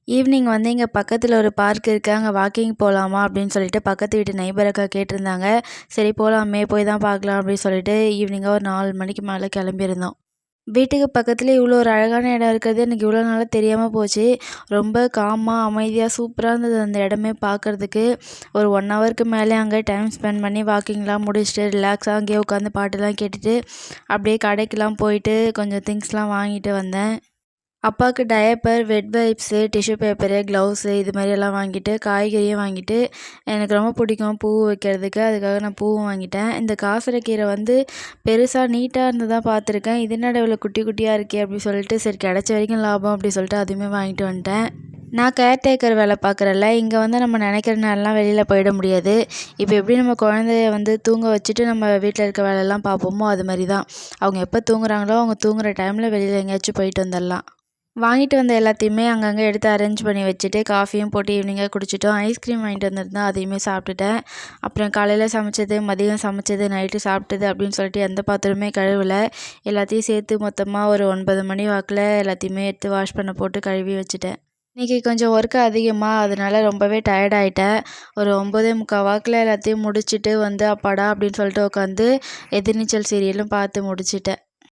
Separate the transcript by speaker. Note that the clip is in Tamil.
Speaker 1: ஈவினிங் வந்து இங்கே பக்கத்தில் ஒரு பார்க் இருக்குது, அங்கே வாக்கிங் போகலாமா அப்படின்னு சொல்லிட்டு பக்கத்து வீட்டு நெய்பர் அக்கா கேட்டிருந்தாங்க. சரி போகலாமே, போய் தான் பார்க்கலாம் அப்படின்னு சொல்லிட்டு ஈவினிங்காக ஒரு 4 மணிக்கு மேலே கிளம்பியிருந்தோம். வீட்டுக்கு பக்கத்துலேயே இவ்வளோ ஒரு அழகான இடம் இருக்கிறது எனக்கு இவ்வளோ நாளாக தெரியாமல் போச்சு. ரொம்ப காமாக அமைதியாக சூப்பராக இருந்தது அந்த இடமே பார்க்குறதுக்கு. ஒரு 1 ஹவருக்கு மேலே அங்கே டைம் ஸ்பெண்ட் பண்ணி வாக்கிங்லாம் முடிச்சுட்டு ரிலாக்ஸாக அங்கேயே உட்காந்து பாட்டுலாம் கேட்டுட்டு அப்படியே கடைக்கெலாம் போயிட்டு கொஞ்சம் திங்ஸ்லாம் வாங்கிட்டு வந்தேன். அப்பாவுக்கு டயப்பர், வெட் வைப்ஸு, டிஷ்யூ பேப்பரு, க்ளவுஸு இது மாதிரியெல்லாம் வாங்கிட்டு, காய்கறியும் வாங்கிட்டு, எனக்கு ரொம்ப பிடிக்கும் பூ வைக்கிறதுக்கு. அதுக்காக நான் பூவும் வாங்கிட்டேன். இந்த காசரக்கீரை வந்து பெருசா நீட்டா இருந்ததா பார்த்துருக்கேன். இது என்னடா இவ்வளோ குட்டி குட்டியா இருக்கே அப்படின்னு சொல்லிட்டு, சரி கிடைச்ச வரைக்கும் லாபம் அப்படின்னு சொல்லிட்டு அதுவுமே வாங்கிட்டு வந்துட்டேன். நான் கேர்டேக்கர் வேலை பார்க்குறேன்ல, இங்கே வந்து நம்ம நினைக்கிற நேரம்லாம் வெளியில் போயிட முடியாது. இப்போ எப்படி நம்ம குழந்தைய வந்து தூங்க வச்சுட்டு நம்ம வீட்டில் இருக்க வேலையெல்லாம் பார்ப்போமோ, அது மாதிரி தான். அவங்க எப்போ தூங்குறாங்களோ, அவங்க தூங்குற டைமில் வெளியில் எங்கேயாச்சும் போயிட்டு வந்துடலாம். வாங்கிட்டு வந்த எல்லாத்தையுமே அங்கங்கே எடுத்து அரேஞ்ச் பண்ணி வச்சுட்டு, காஃபியும் போட்டு ஈவினிங்காக குடிச்சிட்டோம். ஐஸ்கிரீம் வாங்கிட்டு வந்திருந்தேன், அதையுமே சாப்பிட்டுட்டேன். அப்புறம் காலையில் சமைச்சது, மதியம் சமைச்சது, நைட்டு சாப்பிட்டது அப்படின்னு சொல்லிட்டு எந்த பாத்திரமே கழுவல. எல்லாத்தையும் சேர்த்து மொத்தமாக ஒரு 9 மணி வாக்கில் எல்லாத்தையுமே எடுத்து வாஷ் பண்ண போட்டு கழுவி வச்சுட்டேன். இன்றைக்கி கொஞ்சம் ஒர்க்கு அதிகமாக, அதனால ரொம்பவே டயர்ட் ஆகிட்டேன். ஒரு 9:45 வாக்கில் எல்லாத்தையும் முடிச்சுட்டு வந்து அப்பாடா அப்படின்னு சொல்லிட்டு உட்காந்து எதிர்நீச்சல் சீரியலும் பார்த்து முடிச்சிட்டேன்.